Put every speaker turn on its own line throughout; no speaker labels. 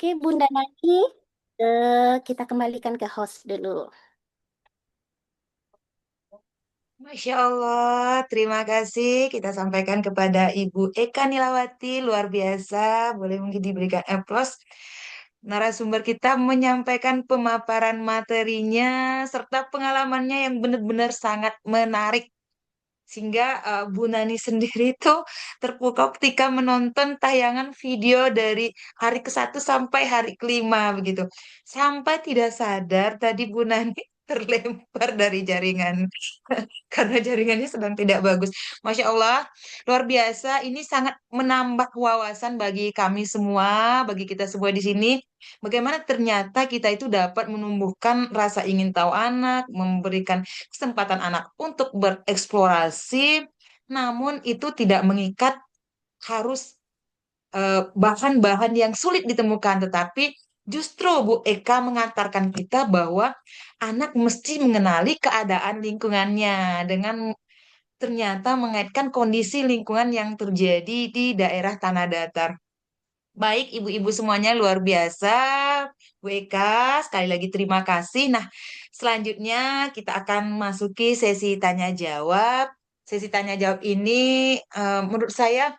Oke, Bunda Nani, kita kembalikan ke host dulu.
Masya Allah, terima kasih kita sampaikan kepada Ibu Eka Nilawati, luar biasa, boleh mungkin diberikan applause. Narasumber kita menyampaikan pemaparan materinya serta pengalamannya yang benar-benar sangat menarik. Sehingga Bu Nani sendiri itu terpukau ketika menonton tayangan video dari hari ke-1 sampai hari ke-5 begitu. Sampai tidak sadar tadi Bu Nani terlempar dari jaringan karena jaringannya sedang tidak bagus. Masya Allah, luar biasa. Ini sangat menambah wawasan bagi kami semua, bagi kita semua di sini. Bagaimana ternyata kita itu dapat menumbuhkan rasa ingin tahu anak, memberikan kesempatan anak untuk bereksplorasi, namun itu tidak mengikat harus bahan-bahan yang sulit ditemukan, tetapi justru Bu Eka mengantarkan kita bahwa anak mesti mengenali keadaan lingkungannya dengan ternyata mengaitkan kondisi lingkungan yang terjadi di daerah tanah datar. Baik, ibu-ibu semuanya luar biasa. Bu Eka, sekali lagi terima kasih. Nah, selanjutnya kita akan masuki sesi tanya jawab. Sesi tanya jawab ini menurut saya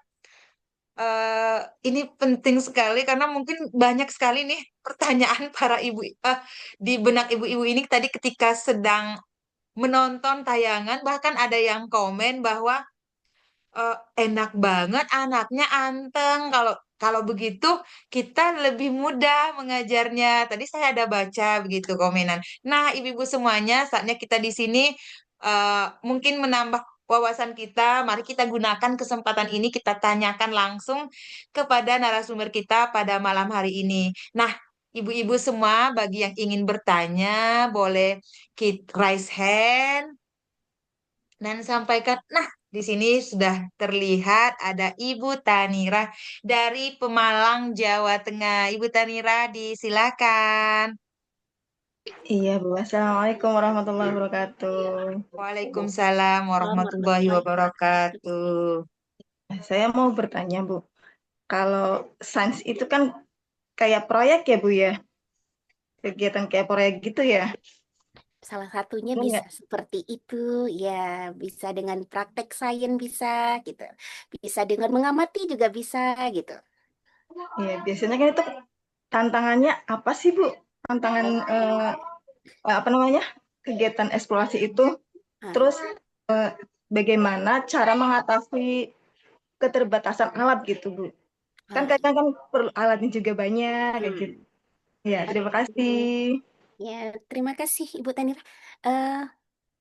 eh, ini penting sekali karena mungkin banyak sekali nih pertanyaan para ibu di benak ibu-ibu ini tadi ketika sedang menonton tayangan bahkan ada yang komen bahwa enak banget anaknya anteng kalau kalau begitu kita lebih mudah mengajarnya. Tadi saya ada baca begitu komenan. Nah, ibu-ibu semuanya, saatnya kita di sini mungkin menambah wawasan kita. Mari kita gunakan kesempatan ini kita tanyakan langsung kepada narasumber kita pada malam hari ini. Nah, ibu-ibu semua, bagi yang ingin bertanya, boleh raise hand dan sampaikan. Nah, di sini sudah terlihat ada Ibu Tanira dari Pemalang, Jawa Tengah. Ibu Tanira, disilakan.
Iya, Bu. Assalamualaikum warahmatullahi wabarakatuh.
Waalaikumsalam warahmatullahi
Warahmatullahi wabarakatuh.
wabarakatuh.
Saya mau bertanya, Bu. Kalau sains itu kan kayak proyek ya, Bu ya? Kegiatan kayak proyek gitu ya?
Salah satunya
Benar
bisa
nggak?
seperti itu, ya bisa dengan praktek sains bisa gitu, bisa dengan mengamati juga bisa gitu.
Iya, biasanya kan itu tantangannya apa sih, Bu? Tantangan apa namanya? Kegiatan eksplorasi itu.
Nah,
Terus bagaimana cara mengatasi keterbatasan alat gitu, Bu? Kan
ah,
kadang kan perlu alatnya juga banyak kayak gitu.
hmm.
Ya, terima kasih.
Ya, terima kasih Ibu Tanira. Eh,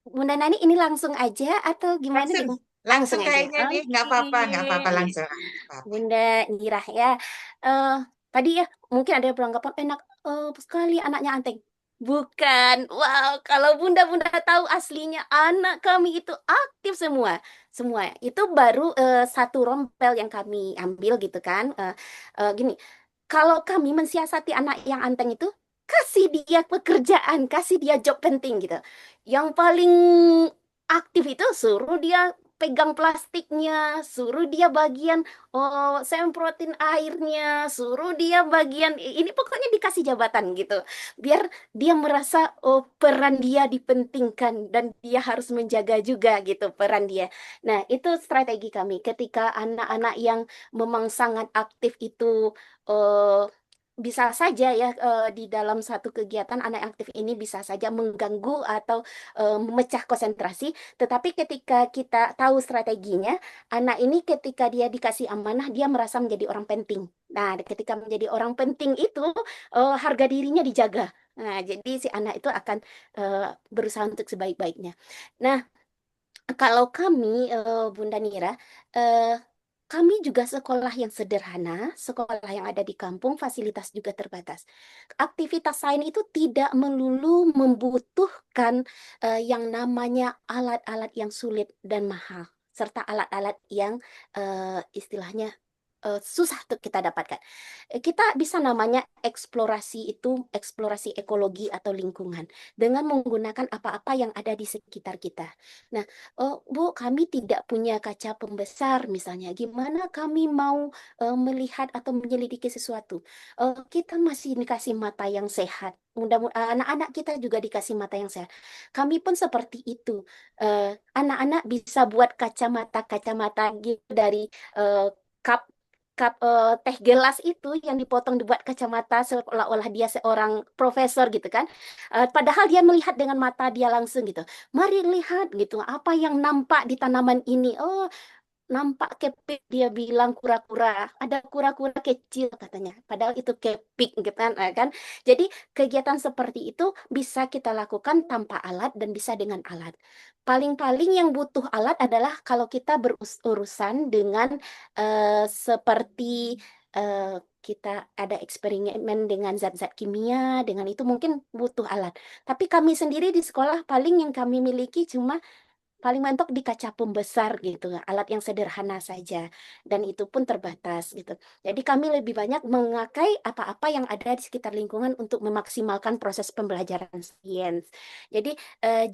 Bunda Nani ini langsung aja atau gimana
Langsung,
nih? Langsung
langsung
aja.
kayaknya nih,
Oke,
nggak apa-apa langsung. Nggak apa-apa.
Bunda Nira ya. Eh, Tadi ya mungkin ada yang beranggapan enak sekali anaknya Anteng. Bukan. Wow, kalau Bunda-Bunda tahu aslinya anak kami itu aktif semua. Semua. Itu baru satu rompel yang kami ambil gitu kan. Gini, kalau kami mensiasati anak yang Anteng itu kasih dia pekerjaan, kasih dia job penting gitu. Yang paling aktif itu suruh dia pegang plastiknya, suruh dia bagian semprotin airnya, suruh dia bagian ini pokoknya dikasih jabatan gitu. Biar dia merasa peran dia dipentingkan dan dia harus menjaga juga gitu peran dia. Nah, itu strategi kami ketika anak-anak yang memang sangat aktif itu eh, bisa saja ya di dalam satu kegiatan anak aktif ini bisa saja mengganggu atau memecah konsentrasi. Tetapi ketika kita tahu strateginya, anak ini ketika dia dikasih amanah, dia merasa menjadi orang penting. Nah, ketika menjadi orang penting itu, harga dirinya dijaga. Nah, jadi si anak itu akan eh, berusaha untuk sebaik-baiknya. Nah, kalau kami, Bunda Nira, eh, kami juga sekolah yang sederhana, sekolah yang ada di kampung, fasilitas juga terbatas. Aktivitas sains itu tidak melulu membutuhkan yang namanya alat-alat yang sulit dan mahal, serta alat-alat yang istilahnya susah untuk kita dapatkan. Kita bisa namanya eksplorasi itu, eksplorasi ekologi atau lingkungan dengan menggunakan apa-apa yang ada di sekitar kita. Nah, Bu, kami tidak punya kaca pembesar misalnya. Gimana kami mau melihat atau menyelidiki sesuatu? Kita masih dikasih mata yang sehat. Mudah-mudahan anak-anak kita juga dikasih mata yang sehat. Kami pun seperti itu. Anak-anak bisa buat kacamata gitu dari eh, cup cup teh gelas itu yang dipotong dibuat kacamata seolah-olah dia seorang profesor gitu kan. Padahal dia melihat dengan mata dia langsung gitu. Mari lihat gitu apa yang nampak di tanaman ini. Oh, nampak kepik, dia bilang kura-kura, ada kura-kura kecil katanya, padahal itu kepik gitu kan. Jadi kegiatan seperti itu bisa kita lakukan tanpa alat dan bisa dengan alat. Paling-paling yang butuh alat adalah kalau kita berurusan dengan seperti kita ada eksperimen dengan zat-zat kimia, dengan itu mungkin butuh alat. Tapi kami sendiri di sekolah paling yang kami miliki cuma paling mentok di kaca pembesar gitu, alat yang sederhana saja, dan itu pun terbatas gitu. Jadi kami lebih banyak memakai apa-apa yang ada di sekitar lingkungan untuk memaksimalkan proses pembelajaran sains. Jadi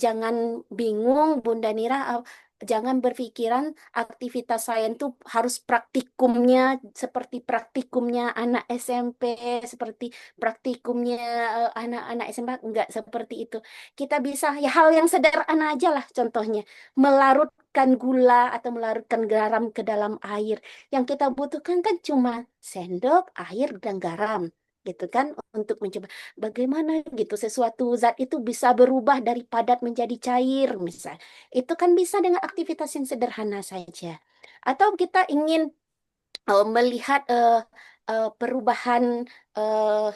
jangan bingung Bunda Nira, jangan berpikiran aktivitas sains itu harus praktikumnya seperti praktikumnya anak SMP, seperti praktikumnya anak-anak SMA, enggak seperti itu. Kita bisa ya hal yang sederhana aja lah contohnya melarutkan gula atau melarutkan garam ke dalam air. Yang kita butuhkan kan cuma sendok, air, dan garam. Gitu kan untuk mencoba bagaimana gitu sesuatu zat itu bisa berubah dari padat menjadi cair misal. Itu kan bisa dengan aktivitas yang sederhana saja. Atau kita ingin melihat perubahan eh,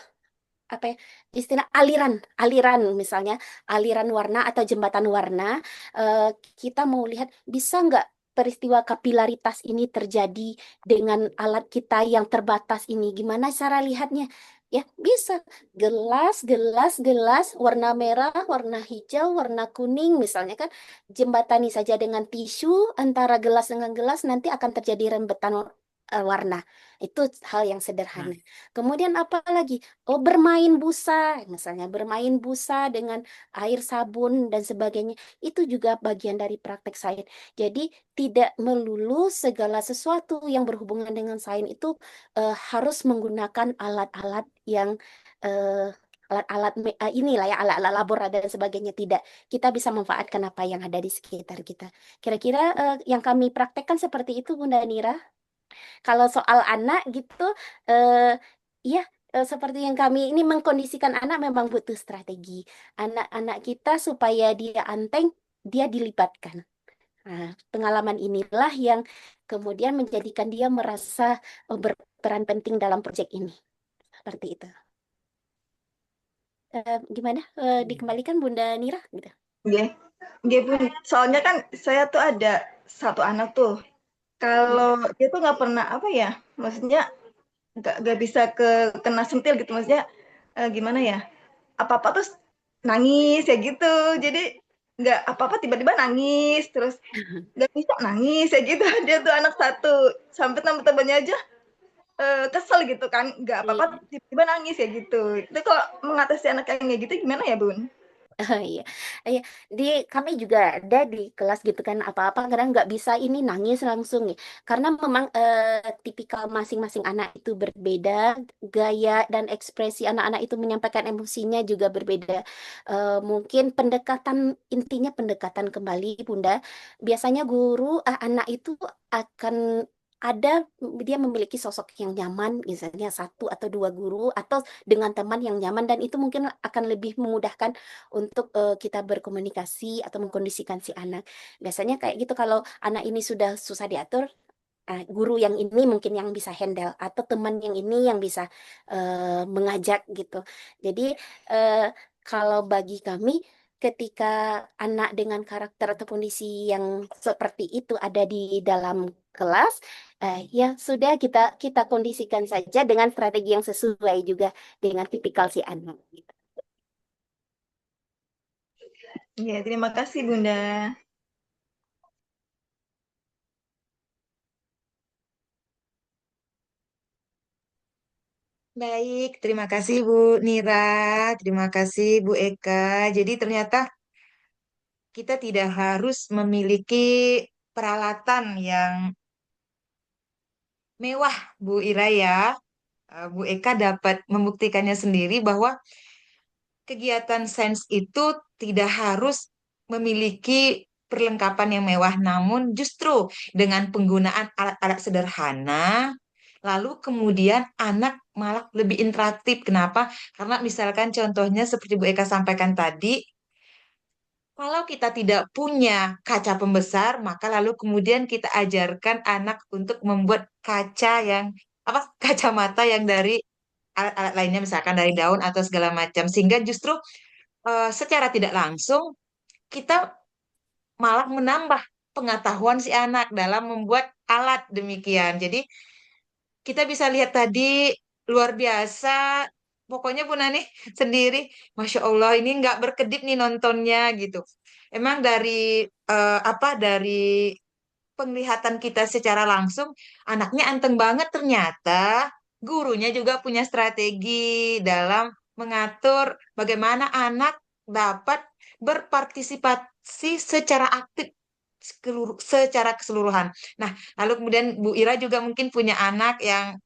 apa ya, istilah aliran aliran misalnya aliran warna atau jembatan warna, eh, kita mau lihat bisa nggak peristiwa kapilaritas ini terjadi dengan alat kita yang terbatas ini, gimana cara lihatnya? Ya bisa gelas gelas gelas warna merah, warna hijau, warna kuning misalnya kan, jembatani saja dengan tisu antara gelas dengan gelas, nanti akan terjadi rembetan warna. Itu hal yang sederhana. Kemudian apa lagi? Oh, bermain busa, misalnya bermain busa dengan air sabun dan sebagainya. Itu juga bagian dari praktek sains. Jadi tidak melulu segala sesuatu yang berhubungan dengan sains itu harus menggunakan alat-alat yang alat-alat inilah ya alat-alat labor dan sebagainya. Tidak, kita bisa manfaatkan apa yang ada di sekitar kita. Kira-kira yang kami praktekkan seperti itu, Bunda Nira. Kalau soal anak gitu, eh ya seperti yang kami ini mengkondisikan anak memang butuh strategi. Anak-anak kita supaya dia anteng, dia dilibatkan. Nah, pengalaman inilah yang kemudian menjadikan dia merasa berperan penting dalam proyek ini. Seperti itu. Gimana? Dikembalikan Bunda Nira gitu.
Nggih. Nggih, Bun. Soalnya kan saya tuh ada satu anak tuh.
Hmm.
Kalau dia tuh nggak pernah apa ya, maksudnya nggak bisa kena sentil gitu, maksudnya gimana ya? Apa-apa terus nangis ya gitu. Jadi nggak apa-apa tiba-tiba nangis, terus nggak bisa nangis ya gitu. Dia tuh anak satu, sampai teman-temannya aja kesel gitu kan, nggak apa-apa
Iya.
tiba-tiba nangis ya gitu. Itu kalau mengatasi anak kayak gitu gimana ya, Bun?
Oh, iya, iya. Di kami juga ada di kelas gitu kan apa-apa kadang nggak bisa ini nangis langsung nih karena memang tipikal masing-masing anak itu berbeda, gaya dan ekspresi anak-anak itu menyampaikan emosinya juga berbeda. Mungkin pendekatan intinya pendekatan kembali Bunda. Biasanya guru anak itu akan ada dia memiliki sosok yang nyaman, misalnya satu atau dua guru atau dengan teman yang nyaman dan itu mungkin akan lebih memudahkan untuk kita berkomunikasi atau mengkondisikan si anak. Biasanya kayak gitu kalau anak ini sudah susah diatur, guru yang ini mungkin yang bisa handle atau teman yang ini yang bisa mengajak gitu. Jadi eh, kalau bagi kami ketika anak dengan karakter atau kondisi yang seperti itu ada di dalam kelas, ya sudah kita kita kondisikan saja dengan strategi yang sesuai juga dengan tipikal si anak. Gitu.
Iya, terima kasih Bunda.
Baik, terima kasih Bu Nira, terima kasih Bu Eka. Jadi ternyata kita tidak harus memiliki peralatan yang mewah, Bu Ira ya. Bu Eka dapat membuktikannya sendiri bahwa kegiatan sains itu tidak harus memiliki perlengkapan yang mewah, namun justru dengan penggunaan alat-alat sederhana, lalu kemudian anak malah lebih interaktif. Kenapa? Karena misalkan contohnya seperti Bu Eka sampaikan tadi, kalau kita tidak punya kaca pembesar, maka lalu kemudian kita ajarkan anak untuk membuat kaca yang apa kacamata yang dari alat-alat lainnya, misalkan dari daun atau segala macam, sehingga justru secara tidak langsung kita malah menambah pengetahuan si anak dalam membuat alat demikian. Jadi kita bisa lihat tadi luar biasa. Pokoknya Bu Nani sendiri, Masya Allah ini nggak berkedip nih nontonnya gitu. Emang dari dari penglihatan kita secara langsung, anaknya anteng banget ternyata. Gurunya juga punya strategi dalam mengatur bagaimana anak dapat berpartisipasi secara aktif secara keseluruhan. Nah, lalu kemudian Bu Ira juga mungkin punya anak yang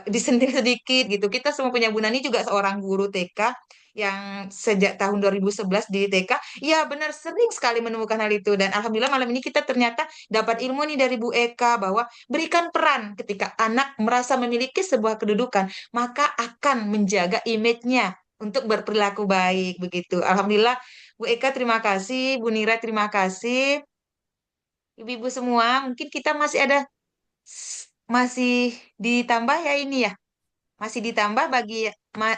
disentil sedikit gitu. Kita semua punya Bu Nani juga seorang guru TK yang sejak tahun 2011 di TK. Ya, benar sering sekali menemukan hal itu dan alhamdulillah malam ini kita ternyata dapat ilmu nih dari Bu Eka bahwa berikan peran ketika anak merasa memiliki sebuah kedudukan, maka akan menjaga image-nya untuk berperilaku baik begitu. Alhamdulillah Bu Eka terima kasih, Bu Nira terima kasih. Ibu-ibu semua, mungkin kita masih ada masih ditambah ya ini ya. Masih ditambah bagi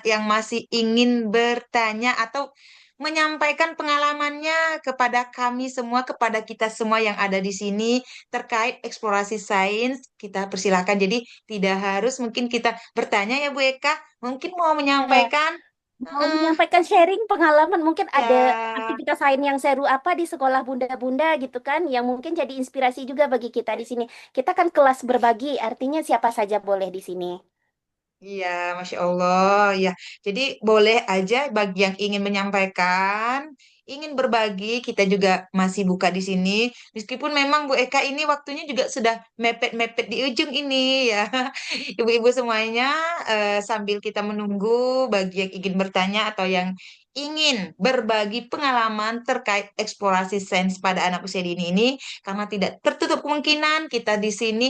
yang masih ingin bertanya atau menyampaikan pengalamannya kepada kami semua, kepada kita semua yang ada di sini terkait eksplorasi sains, kita persilakan. Jadi tidak harus mungkin kita bertanya ya Bu Eka, mungkin mau
Ya,
menyampaikan.
mau
Heeh,
menyampaikan sharing pengalaman, mungkin ada
ya,
aktivitas lain yang seru apa di sekolah bunda-bunda gitu kan, yang mungkin jadi inspirasi juga bagi kita di sini. Kita kan kelas berbagi, artinya siapa saja boleh di sini.
iya, Masya Allah, ya. Jadi boleh aja bagi yang ingin menyampaikan, ingin berbagi, kita juga masih buka di sini. Meskipun memang Bu Eka ini waktunya juga sudah mepet-mepet di ujung ini ya. Ibu-ibu semuanya, sambil kita menunggu bagi yang ingin bertanya atau yang ingin berbagi pengalaman terkait eksplorasi sains pada anak usia dini ini, karena tidak tertutup kemungkinan kita di sini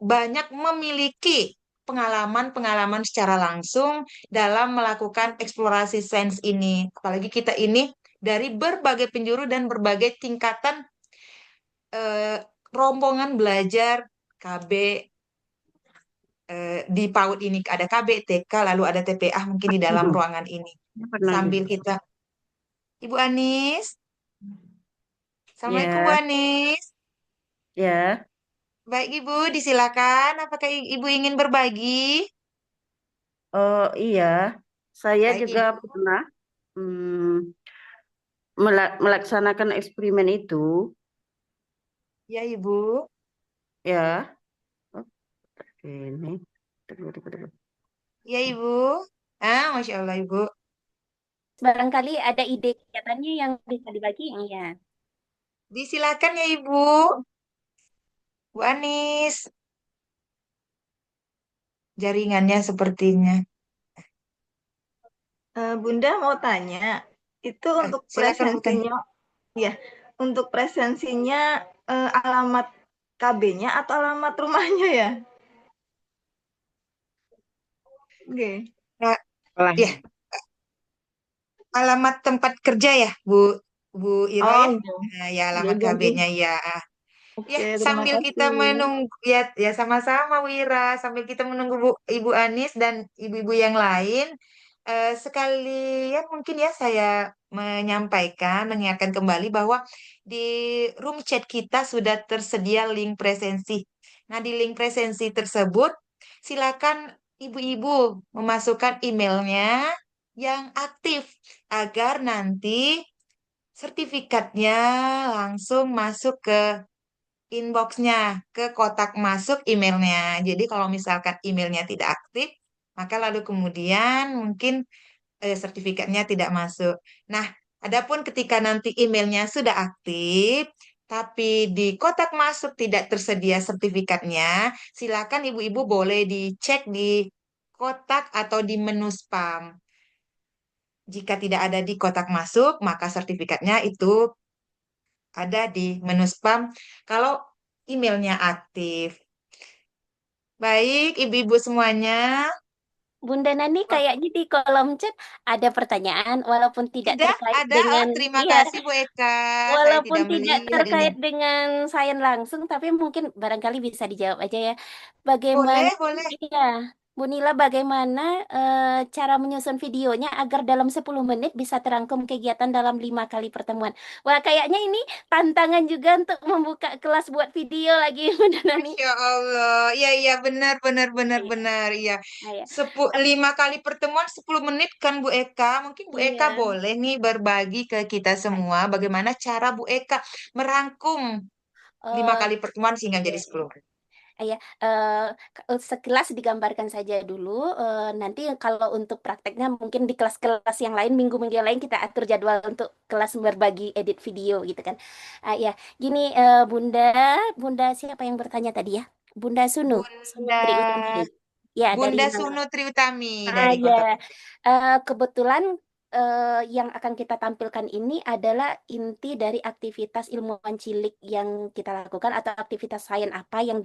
banyak memiliki pengalaman-pengalaman secara langsung dalam melakukan eksplorasi sains ini. Apalagi kita ini dari berbagai penjuru dan berbagai tingkatan eh, rombongan belajar KB di PAUD ini. Ada KB, TK, lalu ada TPA mungkin di dalam ruangan ini.
Pernah
Sambil
juga.
kita, Ibu Anis, Assalamualaikum Bu
Ya,
Anis.
ya.
Baik Ibu, disilakan. Apakah Ibu ingin berbagi?
Oh iya, saya
Baik
juga
Ibu.
pernah mm, melaksanakan eksperimen itu.
Ya Ibu.
Ya, oh, ini. Tunggu, tunggu, tunggu.
Ya Ibu. Masya Allah Ibu.
Barangkali ada ide kegiatannya yang bisa dibagi, ya.
Disilakan ya Ibu. Bu Anis. Jaringannya sepertinya.
Bunda mau tanya, itu untuk
Silakan bukan.
presensinya, ya, untuk presensinya alamat KB-nya atau alamat rumahnya ya? Oke.
Nah, ya,
Sekolahnya.
alamat tempat kerja ya, Bu Ira
Oh
ya.
iya,
Nah, ya
iya
alamat
jadi.
KB-nya ya. Ya,
Oke, terima
sambil kita
kasih.
menunggu ya, ya sama-sama Wira, sambil kita menunggu Ibu Anis dan ibu-ibu yang lain, sekalian mungkin ya saya mengingatkan kembali bahwa di room chat kita sudah tersedia link presensi. Nah, di link presensi tersebut, silakan ibu-ibu memasukkan emailnya yang aktif agar nanti sertifikatnya langsung masuk ke inboxnya, ke kotak masuk emailnya. Jadi kalau misalkan emailnya tidak aktif, Maka lalu kemudian mungkin sertifikatnya tidak masuk. Nah, adapun ketika nanti emailnya sudah aktif, tapi di kotak masuk tidak tersedia sertifikatnya, silakan ibu-ibu boleh dicek di kotak atau di menu spam. Jika tidak ada di kotak masuk, maka sertifikatnya itu ada di menu spam kalau emailnya aktif. Baik, ibu-ibu semuanya.
Bunda Nani
Wah,
kayaknya di kolom chat ada pertanyaan walaupun tidak
sudah
terkait
ada. Oh,
dengan
terima
iya,
kasih Bu Eka. Saya
walaupun
tidak
tidak
melihat ini.
terkait dengan sains langsung, tapi mungkin barangkali bisa dijawab aja ya. Bagaimana,
Boleh, boleh.
iya, Bu Nila, bagaimana cara menyusun videonya agar dalam 10 menit bisa terangkum kegiatan dalam 5 kali pertemuan? Wah, kayaknya ini tantangan juga untuk membuka kelas buat video lagi, Bunda Nani.
Masya Allah. Iya, iya, benar, benar, benar,
Iya,
benar. Iya.
iya.
5 kali pertemuan 10 menit kan Bu Eka. Mungkin Bu Eka
Iya.
boleh nih berbagi ke kita semua bagaimana cara Bu Eka merangkum lima
Eh,
kali pertemuan sehingga
iya,
jadi
iya.
10 menit.
Ya, sekilas digambarkan saja dulu. Nanti kalau untuk prakteknya mungkin di kelas-kelas yang lain, minggu-minggu yang lain kita atur jadwal untuk kelas berbagi edit video gitu kan. Ya, gini Bunda, Bunda siapa yang bertanya tadi ya? Bunda Sunu, Sunu
Bunda
Triutami. Ya, dari
Bunda
Malang.
Sunu Triutami
Ah
dari
ya,
Kota.
kebetulan yang akan kita tampilkan ini adalah inti dari aktivitas ilmuwan cilik yang kita lakukan atau aktivitas sains apa yang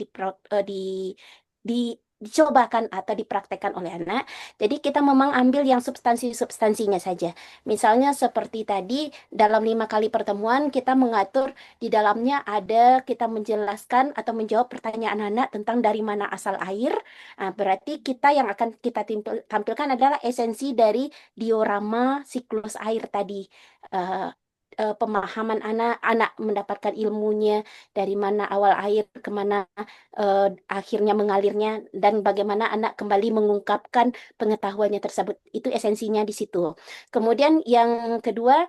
dicobakan atau dipraktekkan oleh anak. Jadi kita memang ambil yang substansi-substansinya saja. Misalnya seperti tadi dalam 5 kali pertemuan kita mengatur di dalamnya ada kita menjelaskan atau menjawab pertanyaan anak tentang dari mana asal air. Berarti kita yang akan kita tampilkan adalah esensi dari diorama siklus air tadi. Eh, Pemahaman anak-anak mendapatkan ilmunya dari mana awal air, kemana akhirnya mengalirnya, dan bagaimana anak kembali mengungkapkan pengetahuannya tersebut. Itu esensinya di situ. Kemudian yang kedua,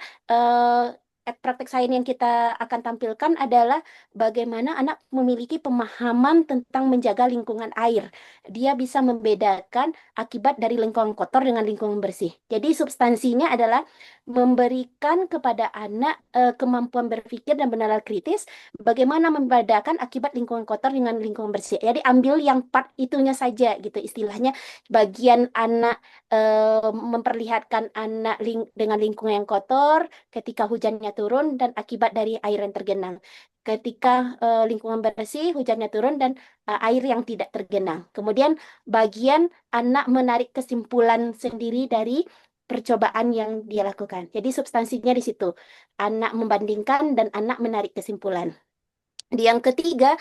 praktek sains yang kita akan tampilkan adalah bagaimana anak memiliki pemahaman tentang menjaga lingkungan air. Dia bisa membedakan akibat dari lingkungan kotor dengan lingkungan bersih. Jadi substansinya adalah memberikan kepada anak kemampuan berpikir dan benalar kritis, bagaimana membedakan akibat lingkungan kotor dengan lingkungan bersih. Jadi ambil yang part itunya saja gitu istilahnya, bagian anak memperlihatkan anak dengan lingkungan yang kotor ketika hujannya turun dan akibat dari air yang tergenang. Ketika lingkungan bersih, hujannya turun dan air yang tidak tergenang. Kemudian bagian anak menarik kesimpulan sendiri dari percobaan yang dia lakukan. Jadi substansinya di situ. Anak membandingkan dan anak menarik kesimpulan. Di yang ketiga,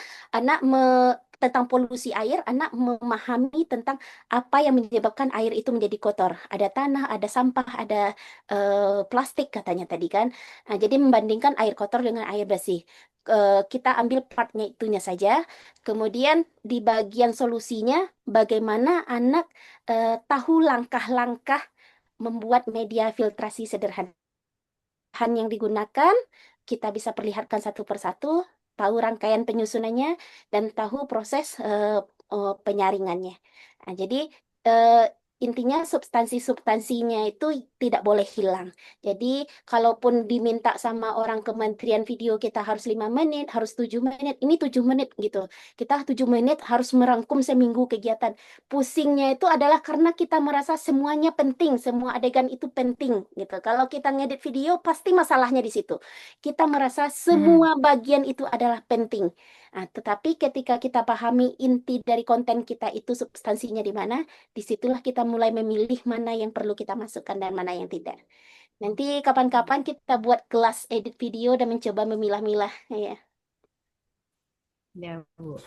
tentang polusi air, anak memahami tentang apa yang menyebabkan air itu menjadi kotor. Ada tanah, ada sampah, ada plastik katanya tadi kan. Nah, jadi membandingkan air kotor dengan air bersih. Kita ambil partnya itunya saja. Kemudian di bagian solusinya, bagaimana anak tahu langkah-langkah membuat media filtrasi sederhana bahan yang digunakan, kita bisa perlihatkan satu persatu, tahu rangkaian penyusunannya, dan tahu proses penyaringannya. Nah, jadi eh, intinya substansi-substansinya itu tidak boleh hilang. Jadi kalaupun diminta sama orang kementerian video kita harus 5 menit, harus 7 menit, ini 7 menit gitu. Kita 7 menit harus merangkum seminggu kegiatan. Pusingnya itu adalah karena kita merasa semuanya penting, semua adegan itu penting gitu. Kalau kita ngedit video pasti masalahnya di situ. Kita merasa
Hmm.
semua bagian itu adalah penting. Nah, tetapi ketika kita pahami inti dari konten kita itu substansinya di mana, disitulah kita mulai memilih mana yang perlu kita masukkan dan mana yang tidak. Nanti kapan-kapan kita buat kelas edit video dan mencoba memilah-milah ya.
Ya, Bu.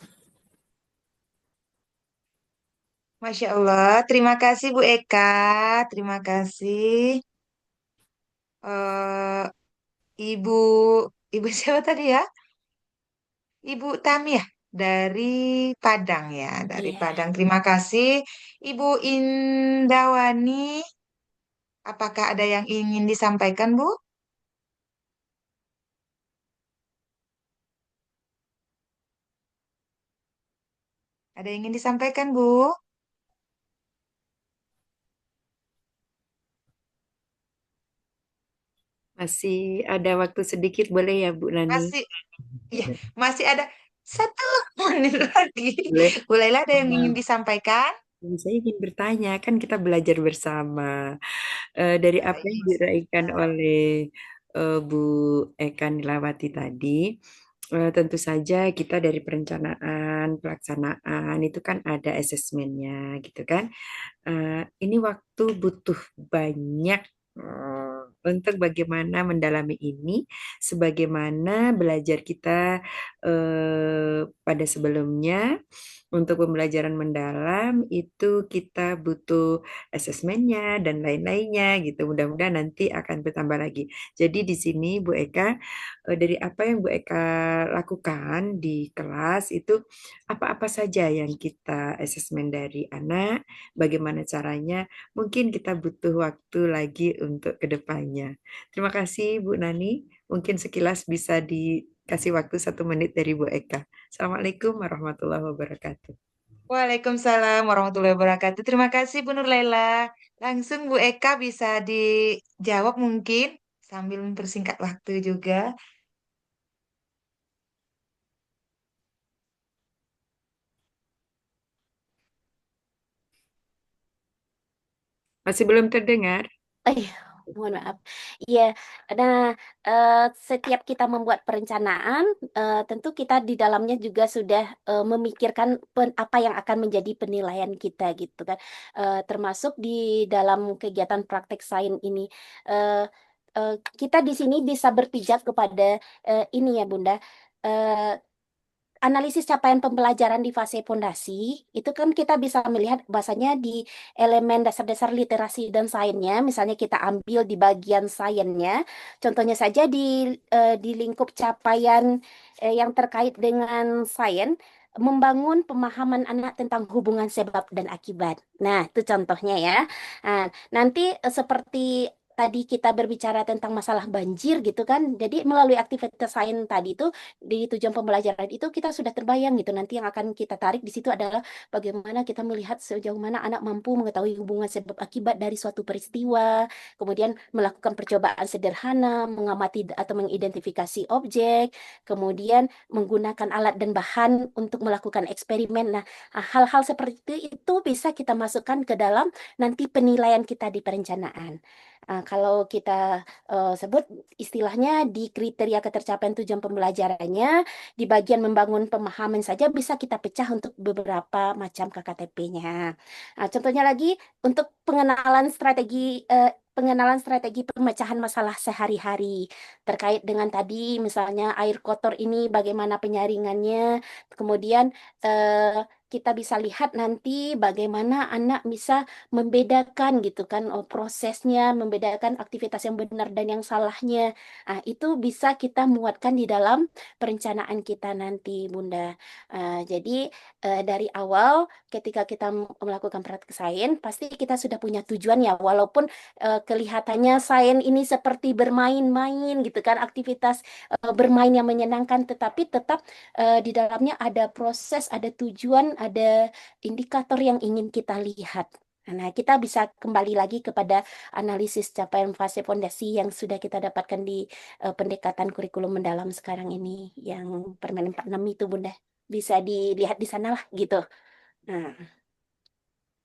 Masya Allah. Terima kasih Bu Eka. Terima kasih. eh Ibu, Ibu siapa tadi ya? Ibu Tami ya? Dari Padang ya, dari
Iya.
Padang. Terima kasih. Ibu Indawani, apakah ada yang ingin disampaikan, Bu? Ada yang ingin disampaikan, Bu?
Masih ada waktu sedikit, boleh ya Bu Nani?
Masih, ya, masih ada 1 menit lagi.
Boleh.
Bu Laila ada yang ingin
Nah,
disampaikan?
dan saya ingin bertanya, kan kita belajar bersama. Dari apa
Baik,
yang
Mas.
diuraikan oleh Bu Eka Nilawati tadi, tentu saja kita dari perencanaan, pelaksanaan itu kan ada asesmennya gitu kan. Ini waktu butuh banyak untuk bagaimana mendalami ini, sebagaimana belajar kita pada sebelumnya. Untuk pembelajaran mendalam itu kita butuh asesmennya dan lain-lainnya gitu. Mudah-mudahan nanti akan bertambah lagi. Jadi di sini Bu Eka, dari apa yang Bu Eka lakukan di kelas itu apa-apa saja yang kita asesmen dari anak, bagaimana caranya, mungkin kita butuh waktu lagi untuk kedepannya. Terima kasih Bu Nani, mungkin sekilas bisa dikasih waktu 1 menit dari Bu Eka. Assalamualaikum warahmatullahi wabarakatuh.
Waalaikumsalam warahmatullahi wabarakatuh. Terima kasih Bu Nur Laila. Langsung Bu Eka bisa dijawab mungkin sambil mempersingkat waktu juga.
Masih belum terdengar?
Iya, mohon maaf. Iya, nah setiap kita membuat perencanaan, tentu kita di dalamnya juga sudah memikirkan apa yang akan menjadi penilaian kita gitu kan. Termasuk di dalam kegiatan praktek sains ini, eh, kita di sini bisa berpijak kepada ini ya Bunda. eh, Analisis capaian pembelajaran di fase pondasi, itu kan kita bisa melihat bahasanya di elemen dasar-dasar literasi dan sainsnya, misalnya kita ambil di bagian sainsnya, contohnya saja di lingkup capaian yang terkait dengan sains, membangun pemahaman anak tentang hubungan sebab dan akibat. Nah, itu contohnya ya. Nah, nanti seperti tadi kita berbicara tentang masalah banjir gitu kan, jadi melalui aktivitas sains tadi itu di tujuan pembelajaran itu kita sudah terbayang gitu. Nanti yang akan kita tarik di situ adalah bagaimana kita melihat sejauh mana anak mampu mengetahui hubungan sebab akibat dari suatu peristiwa, kemudian melakukan percobaan sederhana, mengamati atau mengidentifikasi objek, kemudian menggunakan alat dan bahan untuk melakukan eksperimen. Nah, hal-hal seperti itu bisa kita masukkan ke dalam nanti penilaian kita di perencanaan. Kalau kita sebut istilahnya di kriteria ketercapaian tujuan pembelajarannya, di bagian membangun pemahaman saja bisa kita pecah untuk beberapa macam KKTP-nya. Contohnya lagi untuk pengenalan strategi pemecahan masalah sehari-hari terkait dengan tadi misalnya air kotor ini bagaimana penyaringannya, kemudian kita bisa lihat nanti bagaimana anak bisa membedakan gitu kan prosesnya, membedakan aktivitas yang benar dan yang salahnya. Itu bisa kita muatkan di dalam perencanaan kita nanti, Bunda. Jadi dari awal ketika kita melakukan praktek sains, pasti kita sudah punya tujuan ya, walaupun kelihatannya sains ini seperti bermain-main gitu kan, aktivitas bermain yang menyenangkan, tetapi tetap di dalamnya ada proses, ada tujuan, ada indikator yang ingin kita lihat. Nah, kita bisa kembali lagi kepada analisis capaian fase fondasi yang sudah kita dapatkan di pendekatan kurikulum mendalam sekarang ini, yang Permen 46 itu, Bunda. Bisa dilihat di sana lah, gitu. Nah,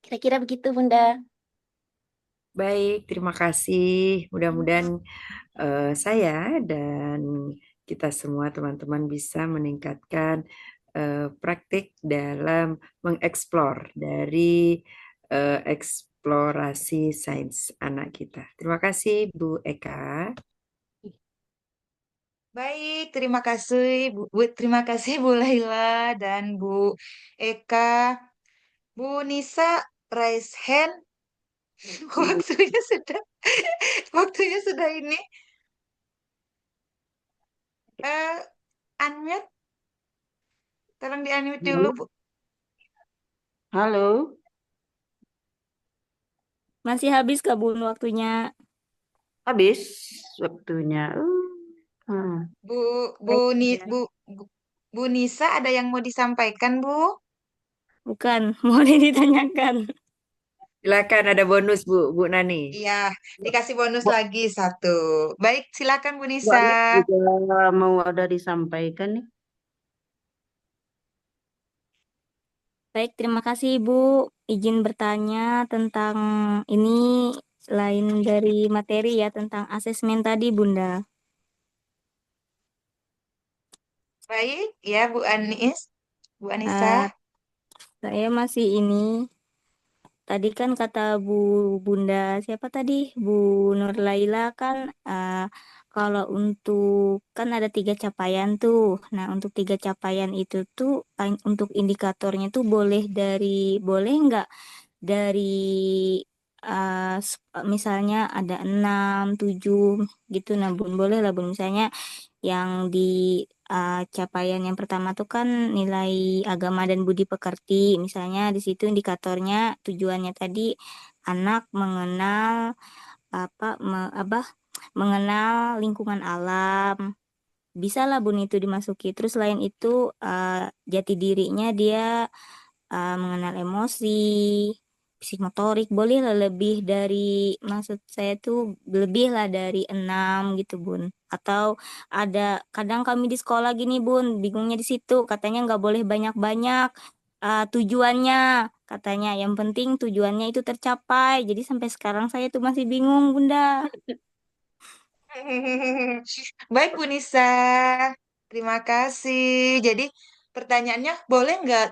kira-kira begitu, Bunda.
Baik, terima kasih. Mudah-mudahan saya dan kita semua teman-teman bisa meningkatkan praktik dalam mengeksplor dari eksplorasi sains anak kita. Terima kasih, Bu Eka.
Baik, terima kasih Bu Laila dan Bu Eka. Bu Nisa raise hand. Waktunya sudah, waktunya sudah ini. Eh, Unmute, tolong di unmute dulu
Halo,
Bu.
halo.
Masih habis Kak Bun waktunya.
Habis waktunya. Hmm.
Bu Bu
Baik,
Ni
ya.
Bu Nisa ada yang mau disampaikan Bu?
Bukan, boleh ditanyakan.
Silakan ada bonus Bu Nani.
Iya, dikasih bonus
Bu,
lagi satu. Baik, silakan Bu
Bu
Nisa.
Anis juga mau ada disampaikan nih.
Baik, terima kasih Ibu. Izin bertanya tentang ini lain dari materi ya tentang asesmen tadi Bunda.
Baik, ya Bu Anis, Bu Anissa.
Eh, saya masih ini. Tadi kan kata Bunda siapa tadi? Bu Nur Laila kan kalau untuk kan ada 3 capaian tuh. Nah untuk 3 capaian itu tuh untuk indikatornya tuh boleh nggak dari misalnya ada 6, 7 gitu. Nah Bun boleh lah Bun misalnya yang di capaian yang pertama tuh kan nilai agama dan budi pekerti. Misalnya di situ indikatornya tujuannya tadi anak mengenal mengenal lingkungan alam. Bisa lah Bun itu dimasuki. Terus selain itu jati dirinya dia mengenal emosi, psikomotorik, boleh lah lebih dari, maksud saya tuh lebih lah dari 6 gitu Bun. Atau ada, kadang kami di sekolah gini Bun, bingungnya di situ, katanya nggak boleh banyak-banyak tujuannya, katanya yang penting tujuannya itu tercapai. Jadi sampai sekarang saya tuh masih bingung Bunda.
Baik Bu Nisa, terima kasih. Jadi pertanyaannya boleh nggak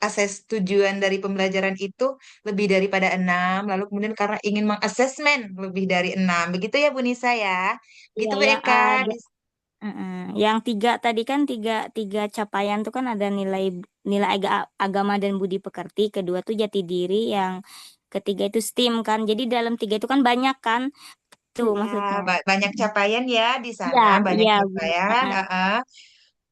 akses tujuan dari pembelajaran itu lebih daripada 6, lalu kemudian karena ingin mengasesmen lebih dari 6, begitu ya Bu Nisa ya?
Iya,
Gitu Bu
yang
Eka.
ada. Yang 3 tadi kan tiga tiga capaian tuh kan ada nilai nilai agama dan budi pekerti, kedua tuh jati diri, yang ketiga itu STEAM kan. Jadi dalam 3 itu kan banyak kan tuh
Ya,
maksudnya.
banyak capaian ya di
Iya,
sana, banyak
iya, Bun.
capaian.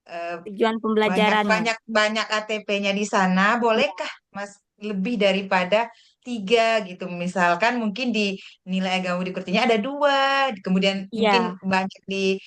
Eh,
Tujuan
banyak
pembelajarannya.
banyak banyak ATP-nya di sana.
Iya,
Bolehkah Mas lebih daripada 3 gitu? Misalkan mungkin di nilai agama di Kurtinya ada 2, kemudian mungkin
iya,
banyak di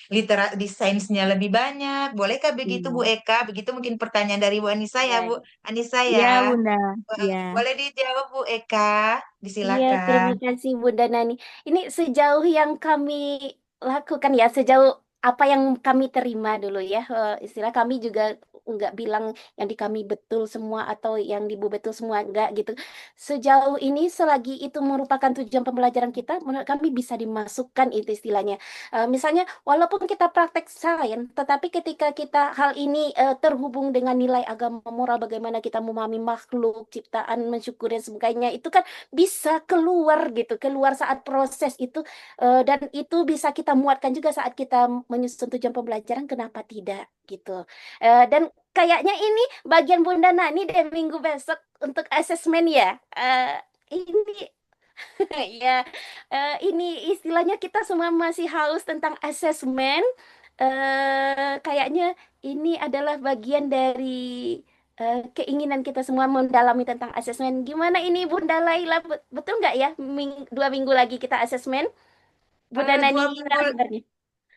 di sainsnya lebih banyak. Bolehkah begitu Bu
iya,
Eka? Begitu mungkin pertanyaan dari Bu Anissa ya,
Iya,
Bu Anissa ya.
iya, Bunda. Iya.
Boleh dijawab Bu Eka?
iya, terima
Disilakan.
kasih Bunda Nani. Ini sejauh yang kami lakukan ya, sejauh apa yang kami terima dulu ya. Istilah kami juga nggak bilang yang di kami betul semua atau yang di Bu betul semua, enggak gitu. Sejauh ini selagi itu merupakan tujuan pembelajaran kita, menurut kami bisa dimasukkan itu istilahnya. Misalnya, walaupun kita praktek sains, tetapi ketika kita hal ini terhubung dengan nilai agama moral, bagaimana kita memahami makhluk, ciptaan, mensyukuri dan sebagainya, itu kan bisa keluar gitu, keluar saat proses itu, dan itu bisa kita muatkan juga saat kita menyusun tujuan pembelajaran, kenapa tidak gitu. Dan kayaknya ini bagian Bunda Nani deh minggu besok untuk asesmen ya. Ini ya, ini istilahnya kita semua masih haus tentang asesmen. Kayaknya ini adalah bagian dari keinginan kita semua mendalami tentang asesmen. Gimana ini Bunda Laila? Betul nggak ya? 2 minggu lagi kita asesmen. Bunda
Eh,
Nani
dua minggu
narasumbernya.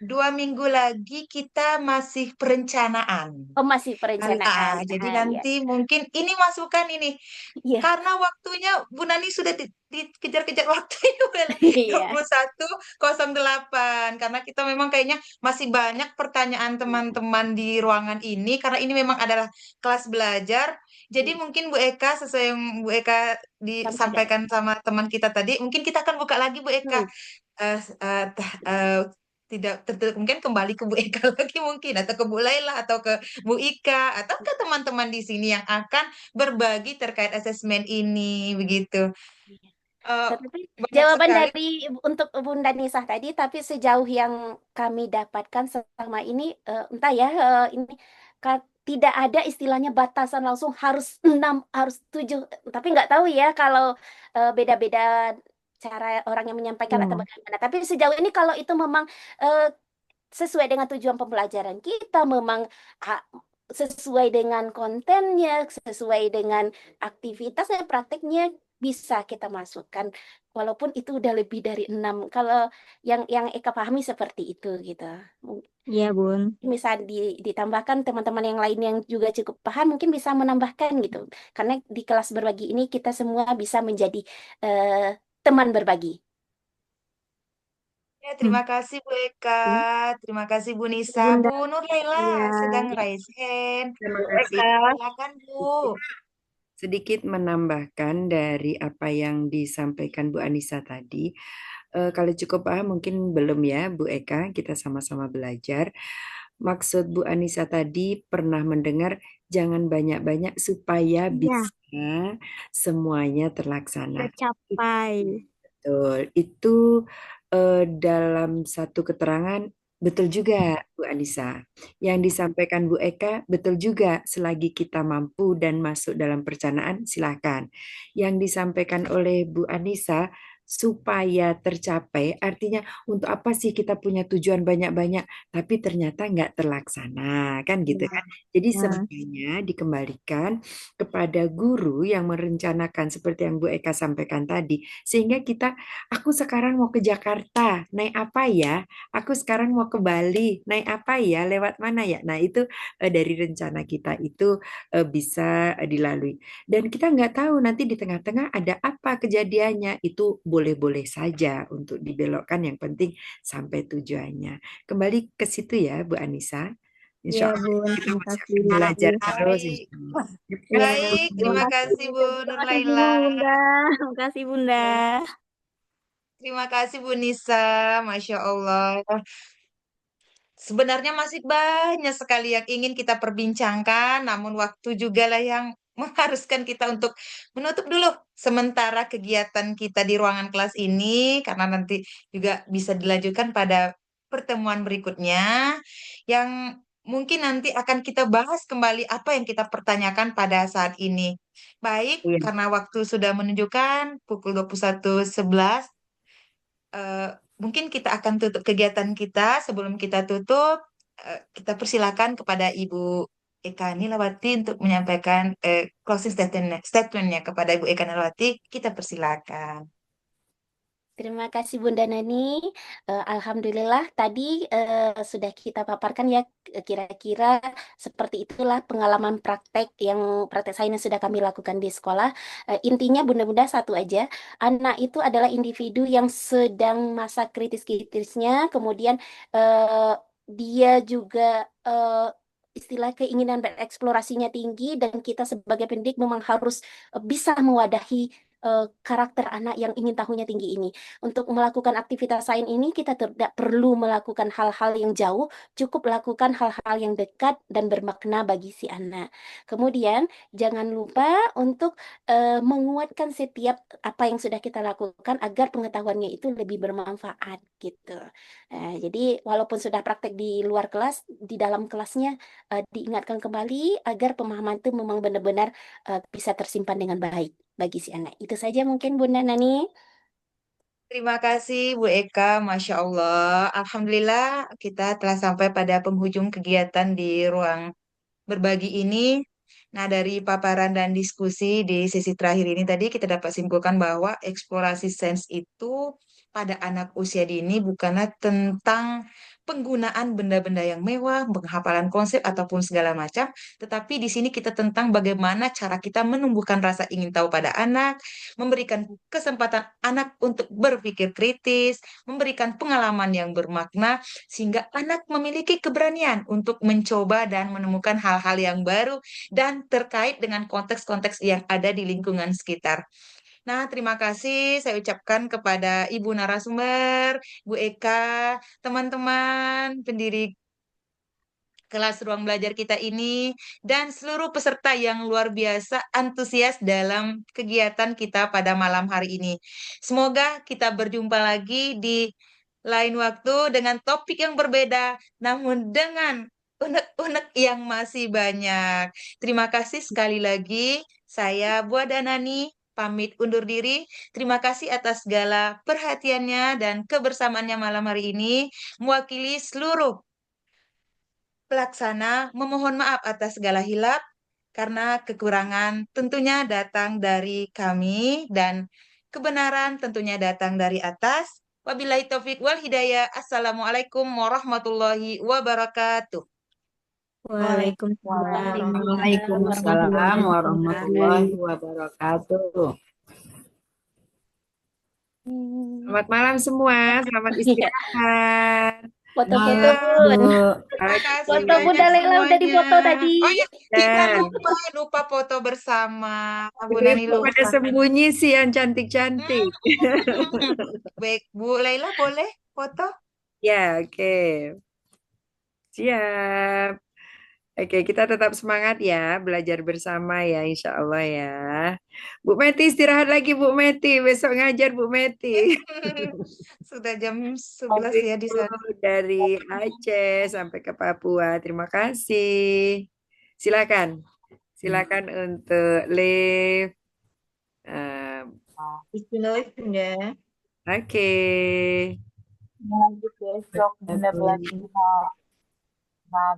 2 minggu lagi kita masih perencanaan.
Oh, masih perencanaan.
Jadi
Ah, ya.
nanti mungkin ini masukan ini.
Iya.
Karena waktunya Bu Nani sudah dikejar-kejar waktunya
Iya.
21.08. Karena kita memang kayaknya masih banyak pertanyaan teman-teman di ruangan ini. Karena ini memang adalah kelas belajar. Jadi mungkin Bu Eka, sesuai yang Bu Eka
Kami tidak.
disampaikan sama teman kita tadi, mungkin kita akan buka lagi Bu Eka
Hmm.
eh tidak tertutup, mungkin kembali ke Bu Eka lagi mungkin, atau ke Bu Laila, atau ke Bu Ika, atau ke teman-teman di sini yang akan berbagi terkait asesmen ini begitu. Eh,
Tetapi
banyak
jawaban
sekali.
dari untuk Bunda Nisa tadi, tapi sejauh yang kami dapatkan selama ini, entah ya, ini tidak ada istilahnya batasan langsung harus 6, harus 7. Tapi nggak tahu ya kalau beda-beda cara orang yang menyampaikan atau
Hmm.
bagaimana. Tapi sejauh ini kalau itu memang eh, sesuai dengan tujuan pembelajaran kita, memang ah, sesuai dengan kontennya, sesuai dengan aktivitasnya, prakteknya, bisa kita masukkan walaupun itu udah lebih dari 6. Kalau yang Eka pahami seperti itu gitu.
Iya, Bun.
Misal ditambahkan teman-teman yang lain yang juga cukup paham mungkin bisa menambahkan gitu. Karena di kelas berbagi ini kita semua bisa menjadi eh, teman berbagi.
Ya,
Hmm.
terima kasih Bu Eka,
Ya,
terima kasih Bu Nisa.
Bunda.
Bu Nur Laila
Ya,
sedang raise hand.
Terima
Bu
kasih.
Eka, silakan Bu.
Sedikit menambahkan dari apa yang disampaikan Bu Anissa tadi. Kalau cukup paham mungkin belum ya Bu Eka, kita sama-sama belajar. Maksud Bu Anissa tadi pernah mendengar jangan banyak-banyak supaya
Iya,
bisa semuanya terlaksana.
tercapai.
Betul, itu dalam satu keterangan betul juga Bu Anissa. Yang disampaikan Bu Eka betul juga selagi kita mampu dan masuk dalam perencanaan silakan. Yang disampaikan oleh Bu Anissa supaya tercapai artinya untuk apa sih kita punya tujuan banyak-banyak tapi ternyata nggak terlaksana kan gitu kan. Jadi
Ya,
semuanya dikembalikan kepada guru yang merencanakan seperti yang Bu Eka sampaikan tadi sehingga kita aku sekarang mau ke Jakarta, naik apa ya? Aku sekarang mau ke Bali, naik apa ya? Lewat mana ya? Nah, itu dari rencana kita itu bisa dilalui. Dan kita nggak tahu nanti di tengah-tengah ada apa kejadiannya. Itu boleh-boleh saja untuk dibelokkan. Yang penting sampai tujuannya. Kembali ke situ ya, Bu Anissa.
iya,
Insya Allah
Bun.
kita
Terima
masih
kasih.
akan belajar terus.
Baik,
Insya Allah.
Iya,
baik.
terima
Terima
kasih.
kasih Bu
Terima
Nur
kasih
Laila.
juga, Bunda. Terima kasih, Bunda.
Terima kasih Bu Nisa, Masya Allah. Sebenarnya masih banyak sekali yang ingin kita perbincangkan, namun waktu juga lah yang mengharuskan kita untuk menutup dulu sementara kegiatan kita di ruangan kelas ini, karena nanti juga bisa dilanjutkan pada pertemuan berikutnya, yang mungkin nanti akan kita bahas kembali apa yang kita pertanyakan pada saat ini. Baik,
Iya.
karena waktu sudah menunjukkan pukul 21.11, eh, mungkin kita akan tutup kegiatan kita. Sebelum kita tutup, kita persilakan kepada Ibu Eka Nilawati untuk menyampaikan closing statementnya kepada Ibu Eka Nilawati. Kita persilakan.
Terima kasih Bunda Nani. Alhamdulillah tadi sudah kita paparkan ya kira-kira seperti itulah pengalaman praktek sains yang sudah kami lakukan di sekolah. Intinya Bunda-Bunda satu aja, anak itu adalah individu yang sedang masa kritis-kritisnya, kemudian dia juga istilah keinginan bereksplorasinya tinggi dan kita sebagai pendidik memang harus bisa mewadahi karakter anak yang ingin tahunya tinggi ini. Untuk melakukan aktivitas sains ini kita tidak perlu melakukan hal-hal yang jauh, cukup lakukan hal-hal yang dekat dan bermakna bagi si anak. Kemudian jangan lupa untuk menguatkan setiap apa yang sudah kita lakukan agar pengetahuannya itu lebih bermanfaat gitu. Jadi walaupun sudah praktek di luar kelas, di dalam kelasnya diingatkan kembali agar pemahaman itu memang benar-benar bisa tersimpan dengan baik bagi si anak. Itu saja mungkin Bunda Nani.
Terima kasih Bu Eka, Masya Allah. Alhamdulillah kita telah sampai pada penghujung kegiatan di ruang berbagi ini. Nah, dari paparan dan diskusi di sesi terakhir ini tadi kita dapat simpulkan bahwa eksplorasi sains itu pada anak usia dini bukanlah tentang penggunaan benda-benda yang mewah, penghafalan konsep ataupun segala macam, tetapi di sini kita tentang bagaimana cara kita menumbuhkan rasa ingin tahu pada anak, memberikan kesempatan anak untuk berpikir kritis, memberikan pengalaman yang bermakna sehingga anak memiliki keberanian untuk mencoba dan menemukan hal-hal yang baru dan terkait dengan konteks-konteks yang ada di lingkungan sekitar. Nah, terima kasih saya ucapkan kepada Ibu narasumber, Bu Eka, teman-teman pendiri kelas ruang belajar kita ini, dan seluruh peserta yang luar biasa antusias dalam kegiatan kita pada malam hari ini. Semoga kita berjumpa lagi di lain waktu dengan topik yang berbeda, namun dengan unek-unek yang masih banyak. Terima kasih sekali lagi. Saya Buah Danani, pamit undur diri. Terima kasih atas segala perhatiannya dan kebersamaannya malam hari ini, mewakili seluruh pelaksana memohon maaf atas segala hilap. karena kekurangan tentunya datang dari kami dan kebenaran tentunya datang dari atas. Wabillahi taufik wal hidayah. Assalamualaikum warahmatullahi wabarakatuh.
Waalaikumsalam
Waalaikumsalam warahmatullahi wabarakatuh.
Selamat malam semua, selamat
Iya,
istirahat.
foto-foto
Iya,
Bun.
Bu.
terima kasih
Foto
banyak
Bunda Lela udah
semuanya.
dipoto tadi.
Oh iya, kita
Ya,
lupa foto bersama. Bu
ini
Nani
pada
lupa.
sembunyi sih yang cantik-cantik.
Baik, Bu Laila boleh foto?
Ya, oke. Siap. Oke, kita tetap semangat ya, belajar bersama ya, insya Allah ya. Bu Meti istirahat lagi, Bu Meti. Besok ngajar, Bu Meti.
Sudah jam 11 ya di sana.
Dari Aceh sampai ke Papua. Terima kasih. Silakan. Silakan untuk live.
Bismillah, Bunda.
Oke.
Lanjut besok Bunda belajar. Nah,